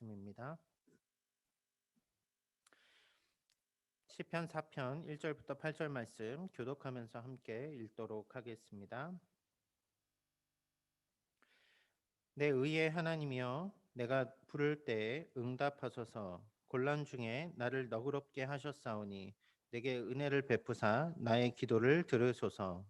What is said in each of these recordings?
말씀입니다. 시편 4편 1절부터 8절 말씀 교독하면서 함께 읽도록 하겠습니다. 내 의의 하나님이여, 내가 부를 때에 응답하소서. 곤란 중에 나를 너그럽게 하셨사오니 내게 은혜를 베푸사 나의 기도를 들으소서.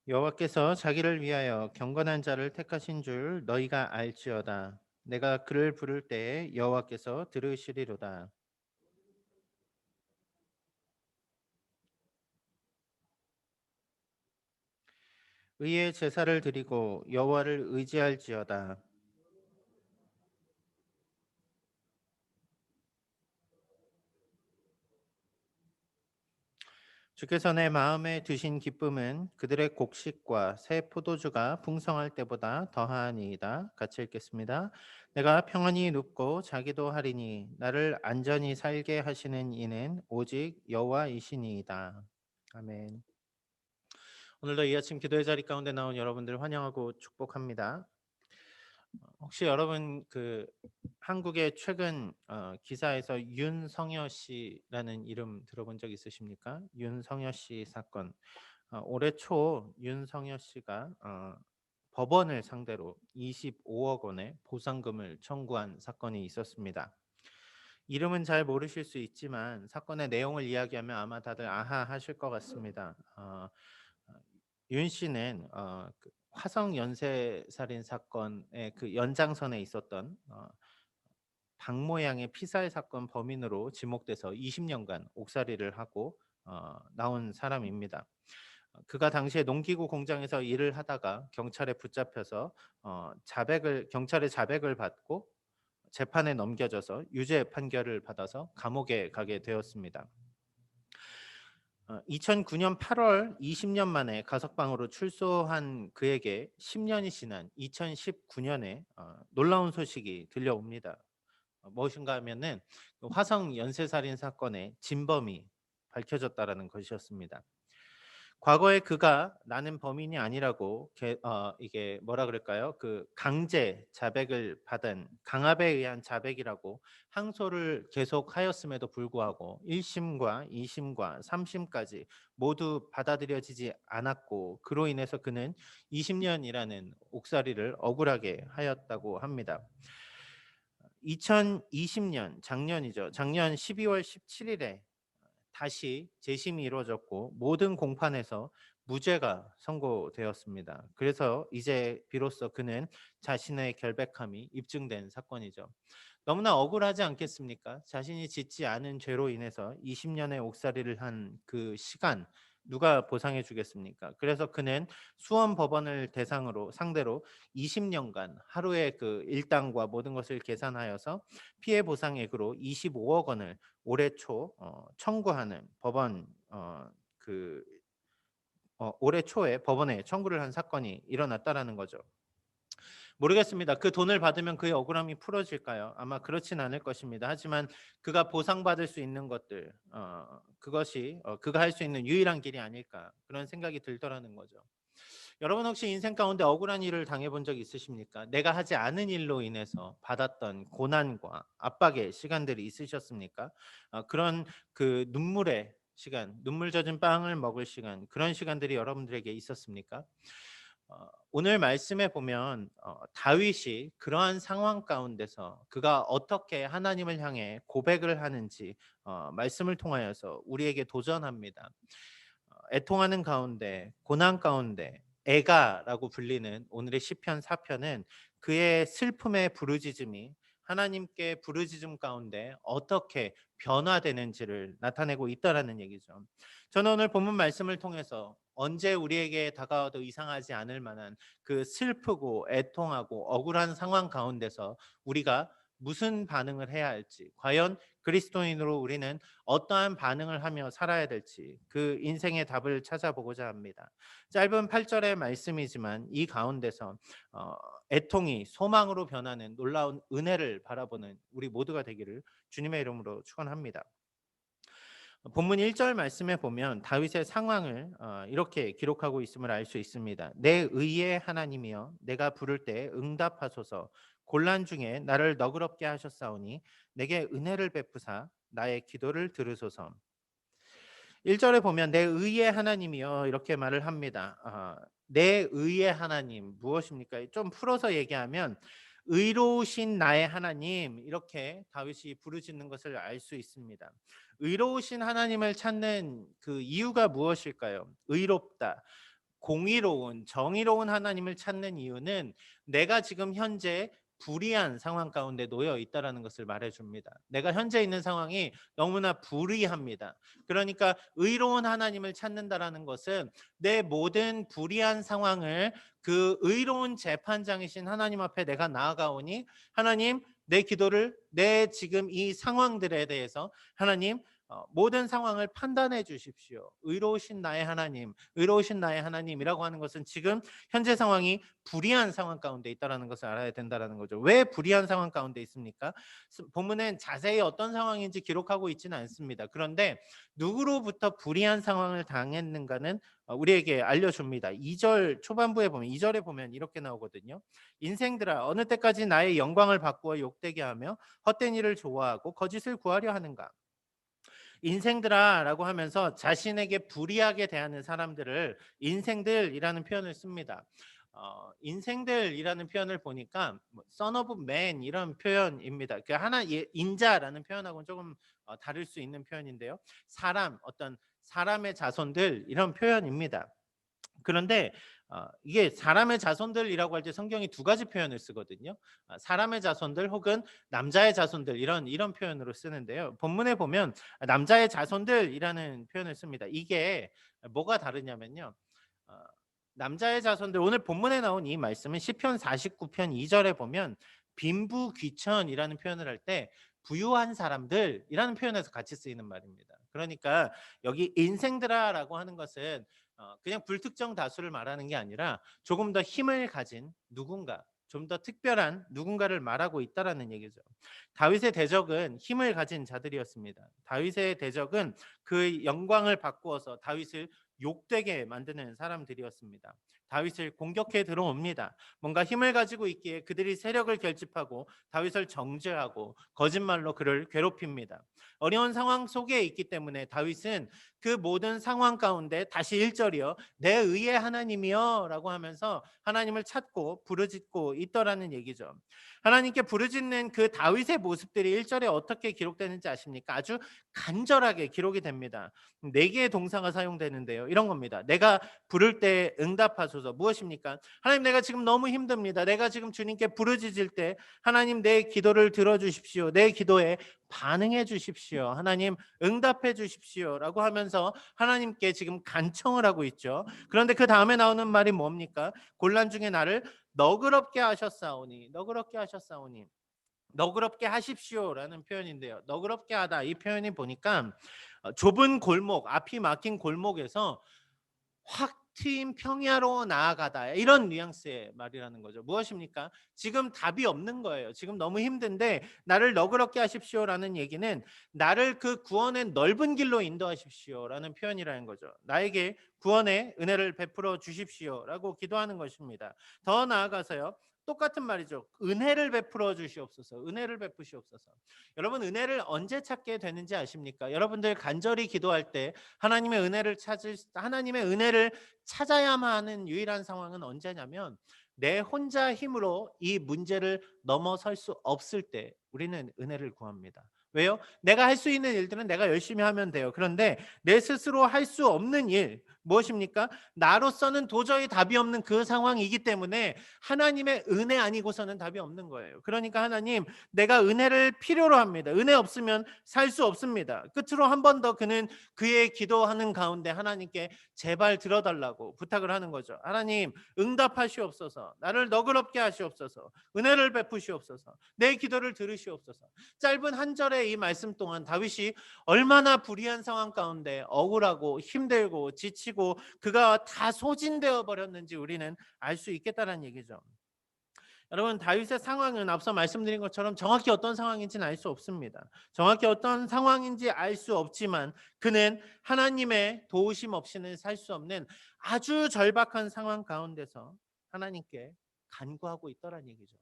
여호와께서 자기를 위하여 경건한 자를 택하신 줄 너희가 알지어다. 내가 그를 부를 때에 여호와께서 들으시리로다. 의의 제사를 드리고 여호와를 의지할지어다. 주께서 내 마음에 두신 기쁨은 그들의 곡식과 새 포도주가 풍성할 때보다 더하니이다. 같이 읽겠습니다. 내가 평안히 눕고 자기도 하리니 나를 안전히 살게 하시는 이는 오직 여호와이시니이다. 아멘. 오늘도 이 아침 기도의 자리 가운데 나온 여러분들 환영하고 축복합니다. 혹시 여러분 한국의 최근 기사에서 윤성여 씨라는 이름 들어본 적 있으십니까? 윤성여 씨 사건. 올해 초 윤성여 씨가 법원을 상대로 25억 원의 보상금을 청구한 사건이 있었습니다. 이름은 잘 모르실 수 있지만 사건의 내용을 이야기하면 아마 다들 아하 하실 것 같습니다. 윤 씨는 화성 연쇄 살인 사건의 그 연장선에 있었던 박 모양의 피살 사건 범인으로 지목돼서 20년간 옥살이를 하고 나온 사람입니다. 그가 당시에 농기구 공장에서 일을 하다가 경찰에 붙잡혀서 경찰의 자백을 받고 재판에 넘겨져서 유죄 판결을 받아서 감옥에 가게 되었습니다. 2009년 8월 20년 만에 가석방으로 출소한 그에게 10년이 지난 2019년에 놀라운 소식이 들려옵니다. 무엇인가 하면은 화성 연쇄살인 사건의 진범이 밝혀졌다라는 것이었습니다. 과거에 그가 나는 범인이 아니라고 이게 뭐라 그럴까요? 그 강제 자백을 받은 강압에 의한 자백이라고 항소를 계속하였음에도 불구하고 1심과 2심과 3심까지 모두 받아들여지지 않았고 그로 인해서 그는 20년이라는 옥살이를 억울하게 하였다고 합니다. 2020년 작년이죠. 작년 12월 17일에 다시 재심이 이루어졌고 모든 공판에서 무죄가 선고되었습니다. 그래서 이제 비로소 그는 자신의 결백함이 입증된 사건이죠. 너무나 억울하지 않겠습니까? 자신이 짓지 않은 죄로 인해서 20년의 옥살이를 한 그 시간 누가 보상해 주겠습니까? 그래서 그는 수원 법원을 상대로 20년간 하루의 그 일당과 모든 것을 계산하여서 피해 보상액으로 25억 원을 올해 초 청구하는 법원 그 올해 초에 법원에 청구를 한 사건이 일어났다라는 거죠. 모르겠습니다. 그 돈을 받으면 그의 억울함이 풀어질까요? 아마 그렇진 않을 것입니다. 하지만 그가 보상받을 수 있는 것들, 그것이 그가 할 수 있는 유일한 길이 아닐까 그런 생각이 들더라는 거죠. 여러분 혹시 인생 가운데 억울한 일을 당해본 적 있으십니까? 내가 하지 않은 일로 인해서 받았던 고난과 압박의 시간들이 있으셨습니까? 그런 그 눈물의 시간, 눈물 젖은 빵을 먹을 시간, 그런 시간들이 여러분들에게 있었습니까? 오늘 말씀에 보면 다윗이 그러한 상황 가운데서 그가 어떻게 하나님을 향해 고백을 하는지 말씀을 통하여서 우리에게 도전합니다. 애통하는 가운데 고난 가운데 애가라고 불리는 오늘의 시편 4편은 그의 슬픔의 부르짖음이 하나님께 부르짖음 가운데 어떻게 변화되는지를 나타내고 있다라는 얘기죠. 저는 오늘 본문 말씀을 통해서 언제 우리에게 다가와도 이상하지 않을 만한 그 슬프고 애통하고 억울한 상황 가운데서 우리가 무슨 반응을 해야 할지, 과연 그리스도인으로 우리는 어떠한 반응을 하며 살아야 될지 그 인생의 답을 찾아보고자 합니다. 짧은 8절의 말씀이지만 이 가운데서 어, 애통이 소망으로 변하는 놀라운 은혜를 바라보는 우리 모두가 되기를 주님의 이름으로 축원합니다. 본문 1절 말씀에 보면 다윗의 상황을 이렇게 기록하고 있음을 알 수 있습니다. 내 의의 하나님이여 내가 부를 때 응답하소서. 곤란 중에 나를 너그럽게 하셨사오니 내게 은혜를 베푸사 나의 기도를 들으소서. 1절에 보면 내 의의 하나님이여 이렇게 말을 합니다. 내 의의 하나님 무엇입니까? 좀 풀어서 얘기하면 의로우신 나의 하나님 이렇게 다윗이 부르짖는 것을 알 수 있습니다. 의로우신 하나님을 찾는 그 이유가 무엇일까요? 의롭다. 공의로운 정의로운 하나님을 찾는 이유는 내가 지금 현재 불의한 상황 가운데 놓여 있다라는 것을 말해 줍니다. 내가 현재 있는 상황이 너무나 불의합니다. 그러니까 의로운 하나님을 찾는다라는 것은 내 모든 불의한 상황을 그 의로운 재판장이신 하나님 앞에 내가 나아가오니 하나님 내 기도를 내 지금 이 상황들에 대해서 하나님 모든 상황을 판단해 주십시오. 의로우신 나의 하나님, 의로우신 나의 하나님이라고 하는 것은 지금 현재 상황이 불의한 상황 가운데 있다라는 것을 알아야 된다라는 거죠. 왜 불의한 상황 가운데 있습니까? 본문엔 자세히 어떤 상황인지 기록하고 있지는 않습니다. 그런데 누구로부터 불의한 상황을 당했는가는 우리에게 알려줍니다. 2절 초반부에 보면 2절에 보면 이렇게 나오거든요. 인생들아 어느 때까지 나의 영광을 바꾸어 욕되게 하며 헛된 일을 좋아하고 거짓을 구하려 하는가? 인생들아라고 하면서 자신에게 불이하게 대하는 사람들을 인생들이라는 표현을 씁니다. 인생들이라는 표현을 보니까 son of man 이런 표현입니다. 그 하나 인자라는 표현하고는 조금 다를 수 있는 표현인데요. 사람 어떤 사람의 자손들 이런 표현입니다. 그런데 이게 사람의 자손들이라고 할 때 성경이 두 가지 표현을 쓰거든요. 사람의 자손들 혹은 남자의 자손들 이런 표현으로 쓰는데요. 본문에 보면 남자의 자손들이라는 표현을 씁니다. 이게 뭐가 다르냐면요. 어, 남자의 자손들 오늘 본문에 나온 이 말씀은 시편 49편 2절에 보면 빈부귀천이라는 표현을 할 때 부유한 사람들이라는 표현에서 같이 쓰이는 말입니다. 그러니까 여기 인생들아라고 하는 것은 그냥 불특정 다수를 말하는 게 아니라 조금 더 힘을 가진 누군가, 좀 더 특별한 누군가를 말하고 있다라는 얘기죠. 다윗의 대적은 힘을 가진 자들이었습니다. 다윗의 대적은 그 영광을 바꾸어서 다윗을 욕되게 만드는 사람들이었습니다. 다윗을 공격해 들어옵니다. 뭔가 힘을 가지고 있기에 그들이 세력을 결집하고 다윗을 정죄하고 거짓말로 그를 괴롭힙니다. 어려운 상황 속에 있기 때문에 다윗은 그 모든 상황 가운데 다시 1절이요. 내 의의 하나님이여 라고 하면서 하나님을 찾고 부르짖고 있더라는 얘기죠. 하나님께 부르짖는 그 다윗의 모습들이 1절에 어떻게 기록되는지 아십니까? 아주 간절하게 기록이 됩니다. 4개의 동사가 사용되는데요. 이런 겁니다. 내가 부를 때 응답하소서. 무엇입니까? 하나님 내가 지금 너무 힘듭니다. 내가 지금 주님께 부르짖을 때 하나님 내 기도를 들어주십시오. 내 기도에 반응해 주십시오. 하나님 응답해 주십시오라고 하면서 하나님께 지금 간청을 하고 있죠. 그런데 그 다음에 나오는 말이 뭡니까? 곤란 중에 나를 너그럽게 하셨사오니 너그럽게 하셨사오니 너그럽게 하십시오라는 표현인데요. 너그럽게 하다 이 표현이 보니까 좁은 골목 앞이 막힌 골목에서 확 트인 평야로 나아가다 이런 뉘앙스의 말이라는 거죠. 무엇입니까? 지금 답이 없는 거예요. 지금 너무 힘든데 나를 너그럽게 하십시오라는 얘기는 나를 그 구원의 넓은 길로 인도하십시오라는 표현이라는 거죠. 나에게 구원의 은혜를 베풀어 주십시오라고 기도하는 것입니다. 더 나아가서요. 똑같은 말이죠. 은혜를 베풀어 주시옵소서. 은혜를 베푸시옵소서. 여러분 은혜를 언제 찾게 되는지 아십니까? 여러분들 간절히 기도할 때 하나님의 은혜를 찾아야만 하는 유일한 상황은 언제냐면 내 혼자 힘으로 이 문제를 넘어설 수 없을 때 우리는 은혜를 구합니다. 왜요? 내가 할 수 있는 일들은 내가 열심히 하면 돼요. 그런데 내 스스로 할 수 없는 일 무엇입니까? 나로서는 도저히 답이 없는 그 상황이기 때문에 하나님의 은혜 아니고서는 답이 없는 거예요. 그러니까 하나님 내가 은혜를 필요로 합니다. 은혜 없으면 살 수 없습니다. 끝으로 한 번 더 그는 그의 기도하는 가운데 하나님께 제발 들어달라고 부탁을 하는 거죠. 하나님 응답하시옵소서. 나를 너그럽게 하시옵소서. 은혜를 베푸시옵소서. 내 기도를 들으시옵소서. 짧은 한 절의 이 말씀 동안 다윗이 얼마나 불의한 상황 가운데 억울하고 힘들고 지치고 그가 다 소진되어 버렸는지 우리는 알 수 있겠다는 얘기죠. 여러분 다윗의 상황은 앞서 말씀드린 것처럼 정확히 어떤 상황인지는 알 수 없습니다. 정확히 어떤 상황인지 알 수 없지만 그는 하나님의 도우심 없이는 살 수 없는 아주 절박한 상황 가운데서 하나님께 간구하고 있더란 얘기죠.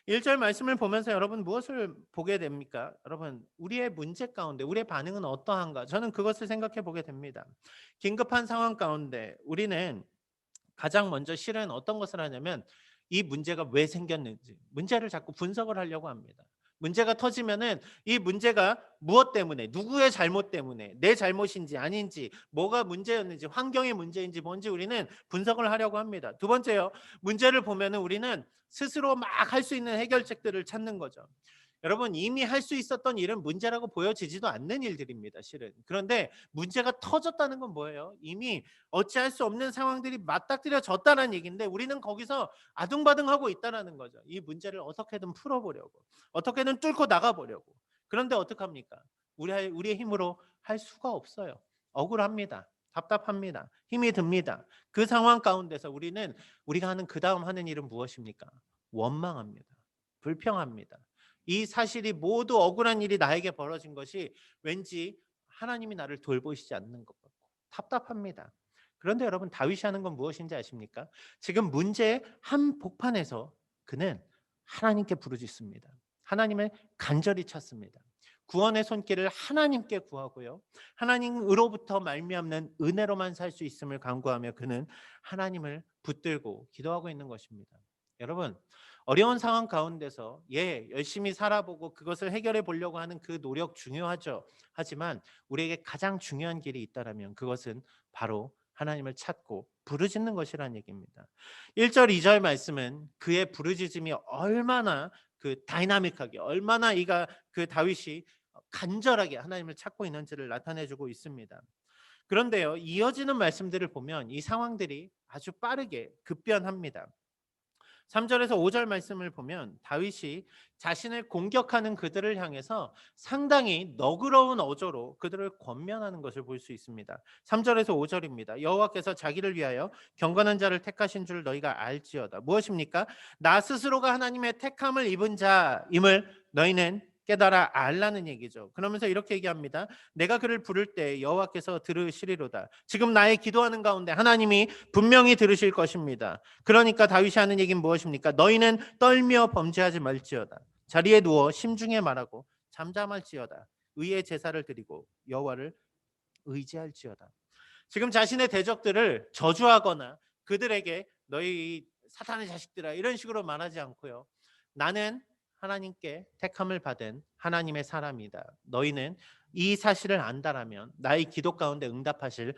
1절 말씀을 보면서 여러분 무엇을 보게 됩니까? 여러분 우리의 문제 가운데 우리의 반응은 어떠한가? 저는 그것을 생각해 보게 됩니다. 긴급한 상황 가운데 우리는 가장 먼저 실은 어떤 것을 하냐면 이 문제가 왜 생겼는지 문제를 자꾸 분석을 하려고 합니다. 문제가 터지면은 이 문제가 무엇 때문에 누구의 잘못 때문에 내 잘못인지 아닌지 뭐가 문제였는지 환경의 문제인지 뭔지 우리는 분석을 하려고 합니다. 두 번째요. 문제를 보면은 우리는 스스로 막 할 수 있는 해결책들을 찾는 거죠. 여러분 이미 할 수 있었던 일은 문제라고 보여지지도 않는 일들입니다, 실은. 그런데 문제가 터졌다는 건 뭐예요? 이미 어찌할 수 없는 상황들이 맞닥뜨려졌다는 얘기인데 우리는 거기서 아둥바둥하고 있다는 거죠. 이 문제를 어떻게든 풀어보려고, 어떻게든 뚫고 나가보려고. 그런데 어떡합니까? 우리의 힘으로 할 수가 없어요. 억울합니다. 답답합니다. 힘이 듭니다. 그 상황 가운데서 우리가 하는 그 다음 하는 일은 무엇입니까? 원망합니다. 불평합니다. 이 사실이 모두 억울한 일이 나에게 벌어진 것이 왠지 하나님이 나를 돌보시지 않는 것 같고 답답합니다. 그런데 여러분 다윗이 하는 건 무엇인지 아십니까? 지금 문제의 한복판에서 그는 하나님께 부르짖습니다. 하나님을 간절히 찾습니다. 구원의 손길을 하나님께 구하고요. 하나님으로부터 말미암는 은혜로만 살 수 있음을 간구하며 그는 하나님을 붙들고 기도하고 있는 것입니다. 여러분 어려운 상황 가운데서 열심히 살아보고 그것을 해결해 보려고 하는 그 노력 중요하죠. 하지만 우리에게 가장 중요한 길이 있다라면 그것은 바로 하나님을 찾고 부르짖는 것이라는 얘기입니다. 1절, 2절 말씀은 그의 부르짖음이 얼마나 그 다이나믹하게 얼마나 이가 그 다윗이 간절하게 하나님을 찾고 있는지를 나타내 주고 있습니다. 그런데요. 이어지는 말씀들을 보면 이 상황들이 아주 빠르게 급변합니다. 3절에서 5절 말씀을 보면 다윗이 자신을 공격하는 그들을 향해서 상당히 너그러운 어조로 그들을 권면하는 것을 볼 수 있습니다. 3절에서 5절입니다. 여호와께서 자기를 위하여 경건한 자를 택하신 줄 너희가 알지어다. 무엇입니까? 나 스스로가 하나님의 택함을 입은 자임을 너희는 깨달아 알라는 얘기죠. 그러면서 이렇게 얘기합니다. 내가 그를 부를 때 여호와께서 들으시리로다. 지금 나의 기도하는 가운데 하나님이 분명히 들으실 것입니다. 그러니까 다윗이 하는 얘기는 무엇입니까? 너희는 떨며 범죄하지 말지어다. 자리에 누워 심중에 말하고 잠잠할지어다. 의의 제사를 드리고 여호와를 의지할지어다. 지금 자신의 대적들을 저주하거나 그들에게 너희 사탄의 자식들아 이런 식으로 말하지 않고요. 나는 하나님께 택함을 받은 하나님의 사람이다. 너희는 이 사실을 안다라면 나의 기도 가운데 응답하실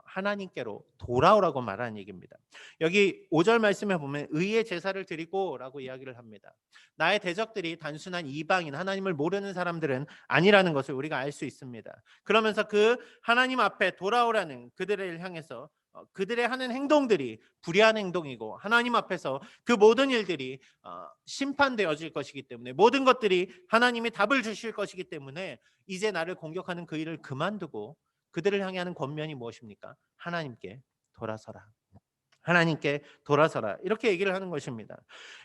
하나님께로 돌아오라고 말하는 얘기입니다. 여기 5절 말씀에 보면 의의 제사를 드리고라고 이야기를 합니다. 나의 대적들이 단순한 이방인 하나님을 모르는 사람들은 아니라는 것을 우리가 알 수 있습니다. 그러면서 그 하나님 앞에 돌아오라는 그들을 향해서 그들의 하는 행동들이 불의한 행동이고 하나님 앞에서 그 모든 일들이 심판되어질 것이기 때문에 모든 것들이 하나님이 답을 주실 것이기 때문에 이제 나를 공격하는 그 일을 그만두고 그들을 향해 하는 권면이 무엇입니까? 하나님께 돌아서라. 하나님께 돌아서라. 이렇게 얘기를 하는 것입니다.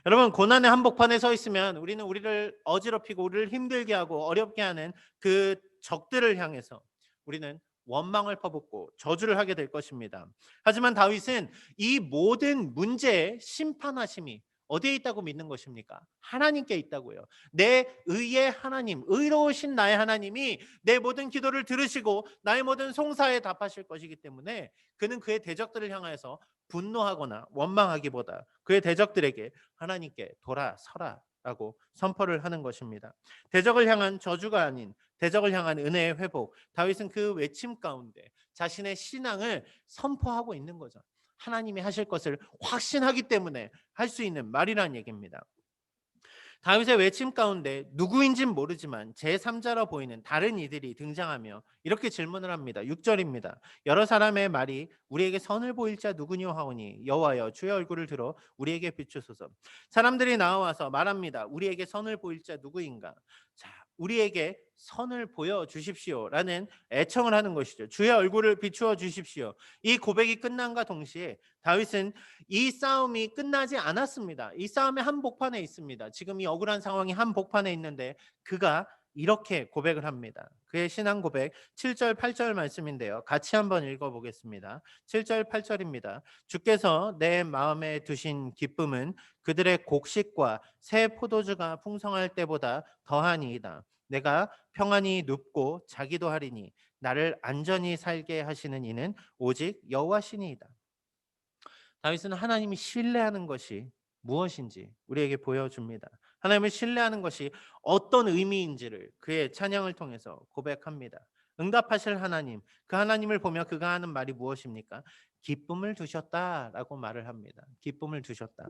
여러분 고난의 한복판에 서 있으면 우리는 우리를 어지럽히고 우리를 힘들게 하고 어렵게 하는 그 적들을 향해서 우리는 원망을 퍼붓고 저주를 하게 될 것입니다. 하지만 다윗은 이 모든 문제의 심판하심이 어디에 있다고 믿는 것입니까? 하나님께 있다고요. 내 의의 하나님, 의로우신 나의 하나님이 내 모든 기도를 들으시고 나의 모든 송사에 답하실 것이기 때문에 그는 그의 대적들을 향하여서 분노하거나 원망하기보다 그의 대적들에게 하나님께 돌아서라라고 선포를 하는 것입니다. 대적을 향한 저주가 아닌 대적을 향한 은혜의 회복. 다윗은 그 외침 가운데 자신의 신앙을 선포하고 있는 거죠. 하나님이 하실 것을 확신하기 때문에 할 수 있는 말이라는 얘기입니다. 다윗의 외침 가운데 누구인진 모르지만 제3자로 보이는 다른 이들이 등장하며 이렇게 질문을 합니다. 6절입니다. 여러 사람의 말이 우리에게 선을 보일 자 누구뇨 하오니 여호와여 주의 얼굴을 들어 우리에게 비추소서. 사람들이 나와서 말합니다. 우리에게 선을 보일 자 누구인가? 자, 우리에게 선을 보여주십시오라는 애청을 하는 것이죠. 주의 얼굴을 비추어 주십시오. 이 고백이 끝난과 동시에 다윗은 이 싸움이 끝나지 않았습니다. 이 싸움의 한복판에 있습니다. 지금 이 억울한 상황이 한복판에 있는데 그가 이렇게 고백을 합니다. 그의 신앙 고백 7절 8절 말씀인데요. 같이 한번 읽어보겠습니다. 7절 8절입니다. 주께서 내 마음에 두신 기쁨은 그들의 곡식과 새 포도주가 풍성할 때보다 더하니이다. 내가 평안히 눕고 자기도 하리니 나를 안전히 살게 하시는 이는 오직 여호와시니이다. 다윗은 하나님이 신뢰하는 것이 무엇인지 우리에게 보여줍니다. 하나님을 신뢰하는 것이 어떤 의미인지를 그의 찬양을 통해서 고백합니다. 응답하실 하나님, 그 하나님을 보며 그가 하는 말이 무엇입니까? 기쁨을 두셨다라고 말을 합니다. 기쁨을 두셨다.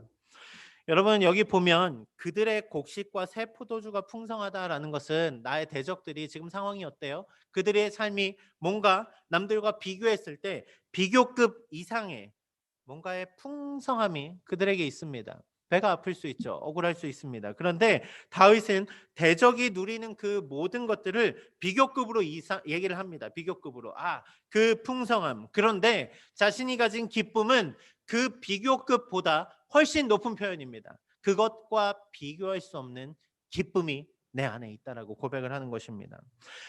여러분 여기 보면 그들의 곡식과 새 포도주가 풍성하다라는 것은 나의 대적들이 지금 상황이 어때요? 그들의 삶이 뭔가 남들과 비교했을 때 비교급 이상의 뭔가의 풍성함이 그들에게 있습니다. 배가 아플 수 있죠. 억울할 수 있습니다. 그런데 다윗은 대적이 누리는 그 모든 것들을 비교급으로 얘기를 합니다. 비교급으로. 그 풍성함. 그런데 자신이 가진 기쁨은 그 비교급보다 훨씬 높은 표현입니다. 그것과 비교할 수 없는 기쁨이 내 안에 있다라고 고백을 하는 것입니다.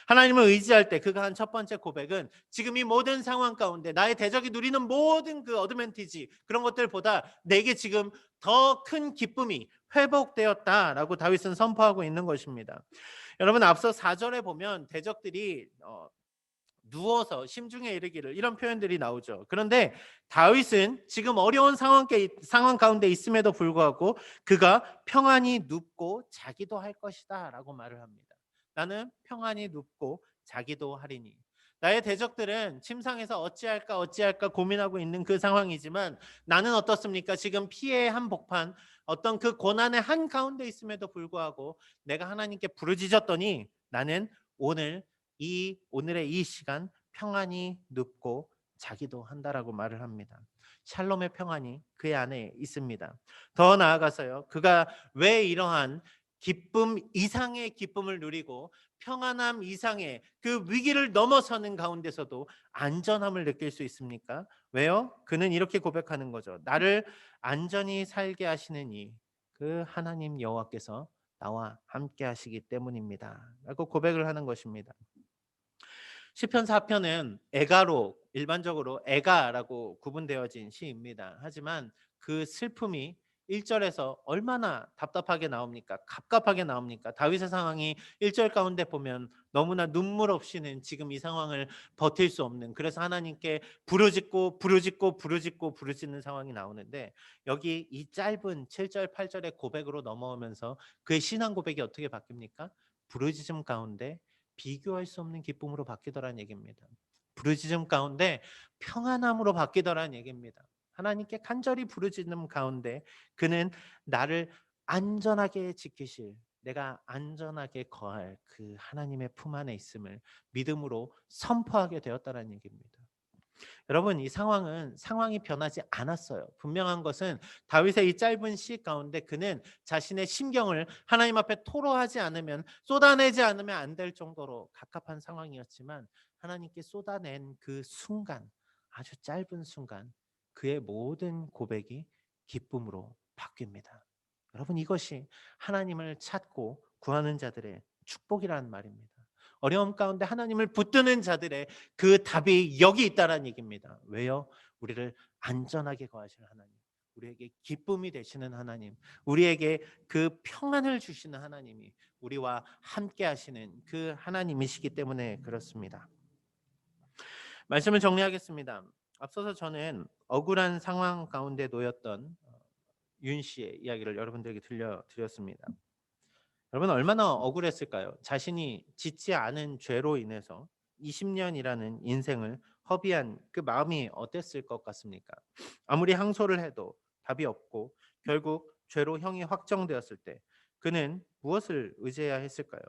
하나님을 의지할 때 그가 한 첫 번째 고백은 지금 이 모든 상황 가운데 나의 대적이 누리는 모든 그 어드밴티지 그런 것들보다 내게 지금 더 큰 기쁨이 회복되었다라고 다윗은 선포하고 있는 것입니다. 여러분 앞서 4절에 보면 대적들이 누워서 심중에 이르기를 이런 표현들이 나오죠. 그런데 다윗은 지금 어려운 상황 가운데 있음에도 불구하고 그가 평안히 눕고 자기도 할 것이다 라고 말을 합니다. 나는 평안히 눕고 자기도 하리니. 나의 대적들은 침상에서 어찌할까 고민하고 있는 그 상황이지만 나는 어떻습니까? 지금 피해의 한복판 어떤 그 고난의 한가운데 있음에도 불구하고 내가 하나님께 부르짖었더니 나는 오늘의 이 시간 평안히 눕고 자기도 한다라고 말을 합니다. 샬롬의 평안이 그의 안에 있습니다. 더 나아가서요. 그가 왜 이러한 기쁨 이상의 기쁨을 누리고 평안함 이상의 그 위기를 넘어서는 가운데서도 안전함을 느낄 수 있습니까? 왜요? 그는 이렇게 고백하는 거죠. 나를 안전히 살게 하시는 이 그 하나님 여호와께서 나와 함께 하시기 때문입니다. 라고 고백을 하는 것입니다. 시편 4편은 애가로 일반적으로 애가라고 구분되어진 시입니다. 하지만 그 슬픔이 1절에서 얼마나 답답하게 나옵니까? 갑갑하게 나옵니까? 다윗의 상황이 1절 가운데 보면 너무나 눈물 없이는 지금 이 상황을 버틸 수 없는 그래서 하나님께 부르짖는 상황이 나오는데 여기 이 짧은 7절 8절의 고백으로 넘어오면서 그의 신앙 고백이 어떻게 바뀝니까? 부르짖음 가운데 비교할 수 없는 기쁨으로 바뀌더라는 얘기입니다. 부르짖음 가운데 평안함으로 바뀌더라는 얘기입니다. 하나님께 간절히 부르짖는 가운데 그는 나를 안전하게 지키실 내가 안전하게 거할 그 하나님의 품 안에 있음을 믿음으로 선포하게 되었다는 얘기입니다. 여러분 이 상황이 변하지 않았어요. 분명한 것은 다윗의 이 짧은 시 가운데 그는 자신의 심경을 하나님 앞에 토로하지 않으면 쏟아내지 않으면 안 될 정도로 갑갑한 상황이었지만 하나님께 쏟아낸 그 순간 아주 짧은 순간 그의 모든 고백이 기쁨으로 바뀝니다. 여러분 이것이 하나님을 찾고 구하는 자들의 축복이라는 말입니다. 어려움 가운데 하나님을 붙드는 자들의 그 답이 여기 있다는 얘기입니다. 왜요? 우리를 안전하게 거하시는 하나님, 우리에게 기쁨이 되시는 하나님, 우리에게 그 평안을 주시는 하나님이 우리와 함께 하시는 그 하나님이시기 때문에 그렇습니다. 말씀을 정리하겠습니다. 앞서서 저는 억울한 상황 가운데 놓였던 윤 씨의 이야기를 여러분들에게 들려드렸습니다. 여러분 얼마나 억울했을까요? 자신이 짓지 않은 죄로 인해서 20년이라는 인생을 허비한 그 마음이 어땠을 것 같습니까? 아무리 항소를 해도 답이 없고 결국 죄로 형이 확정되었을 때 그는 무엇을 의지해야 했을까요?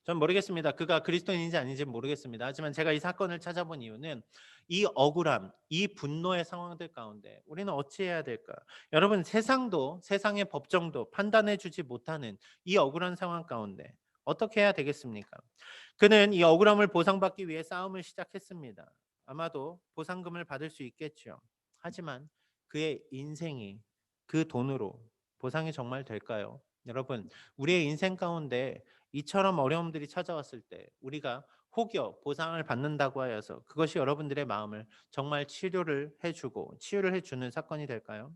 전 모르겠습니다. 그가 그리스도인인지 아닌지는 모르겠습니다. 하지만 제가 이 사건을 찾아본 이유는 이 억울함, 이 분노의 상황들 가운데 우리는 어찌해야 될까? 여러분 세상의 법정도 판단해 주지 못하는 이 억울한 상황 가운데 어떻게 해야 되겠습니까? 그는 이 억울함을 보상받기 위해 싸움을 시작했습니다. 아마도 보상금을 받을 수 있겠죠. 하지만 그의 인생이 그 돈으로 보상이 정말 될까요? 여러분, 우리의 인생 가운데 이처럼 어려움들이 찾아왔을 때 우리가 혹여 보상을 받는다고 하여서 그것이 여러분들의 마음을 정말 치유를 해주는 사건이 될까요?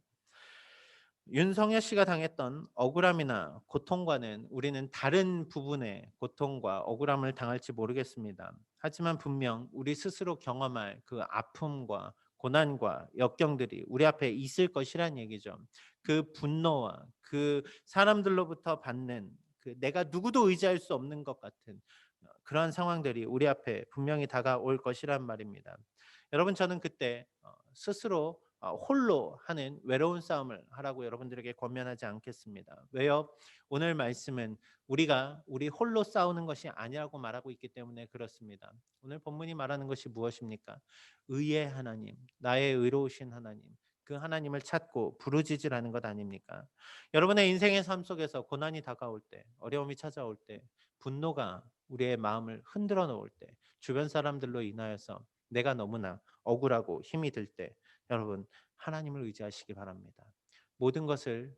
윤석열 씨가 당했던 억울함이나 고통과는 우리는 다른 부분의 고통과 억울함을 당할지 모르겠습니다. 하지만 분명 우리 스스로 경험할 그 아픔과 고난과 역경들이 우리 앞에 있을 것이란 얘기죠. 그 분노와 그 사람들로부터 받는 그 내가 누구도 의지할 수 없는 것 같은 그러한 상황들이 우리 앞에 분명히 다가올 것이란 말입니다. 여러분, 저는 그때 스스로 홀로 하는 외로운 싸움을 하라고 여러분들에게 권면하지 않겠습니다. 왜요? 오늘 말씀은 우리가 우리 홀로 싸우는 것이 아니라고 말하고 있기 때문에 그렇습니다. 오늘 본문이 말하는 것이 무엇입니까? 의의 하나님, 나의 의로우신 하나님, 그 하나님을 찾고 부르짖으라는 것 아닙니까? 여러분의 인생의 삶 속에서 고난이 다가올 때, 어려움이 찾아올 때, 분노가 우리의 마음을 흔들어 놓을 때, 주변 사람들로 인하여서 내가 너무나 억울하고 힘이 들 때, 여러분 하나님을 의지하시기 바랍니다. 모든 것을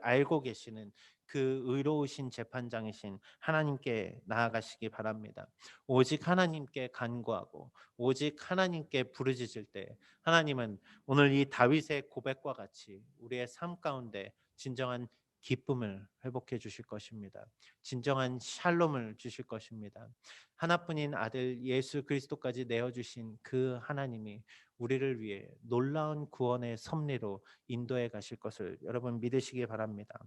알고 계시는 그 의로우신 재판장이신 하나님께 나아가시기 바랍니다. 오직 하나님께 간구하고 오직 하나님께 부르짖을 때 하나님은 오늘 이 다윗의 고백과 같이 우리의 삶 가운데 진정한 기쁨을 회복해 주실 것입니다. 진정한 샬롬을 주실 것입니다. 하나뿐인 아들 예수 그리스도까지 내어 주신 그 하나님이 우리를 위해 놀라운 구원의 섭리로 인도해 가실 것을 여러분 믿으시기 바랍니다.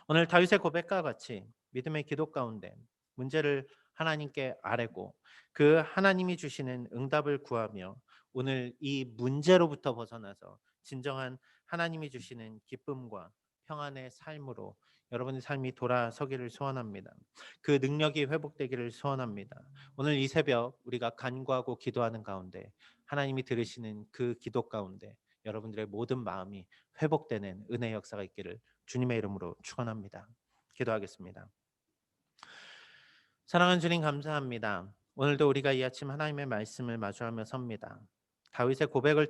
오늘 다윗의 고백과 같이 믿음의 기도 가운데 문제를 하나님께 아뢰고 그 하나님이 주시는 응답을 구하며 오늘 이 문제로부터 벗어나서 진정한 하나님이 주시는 기쁨과 평안의 삶으로 여러분의 삶이 돌아서기를 소원합니다. 그 능력이 회복되기를 소원합니다. 오늘 이 새벽 우리가 간구하고 기도하는 가운데 하나님이 들으시는 그 기도 가운데 여러분들의 모든 마음이 회복되는 은혜 역사가 있기를 주님의 이름으로 축원합니다. 기도하겠습니다. 사랑하는 주님, 감사합니다. 오늘도 우리가 이 아침 하나님의 말씀을 마주하며 섭니다. 다윗의 고백을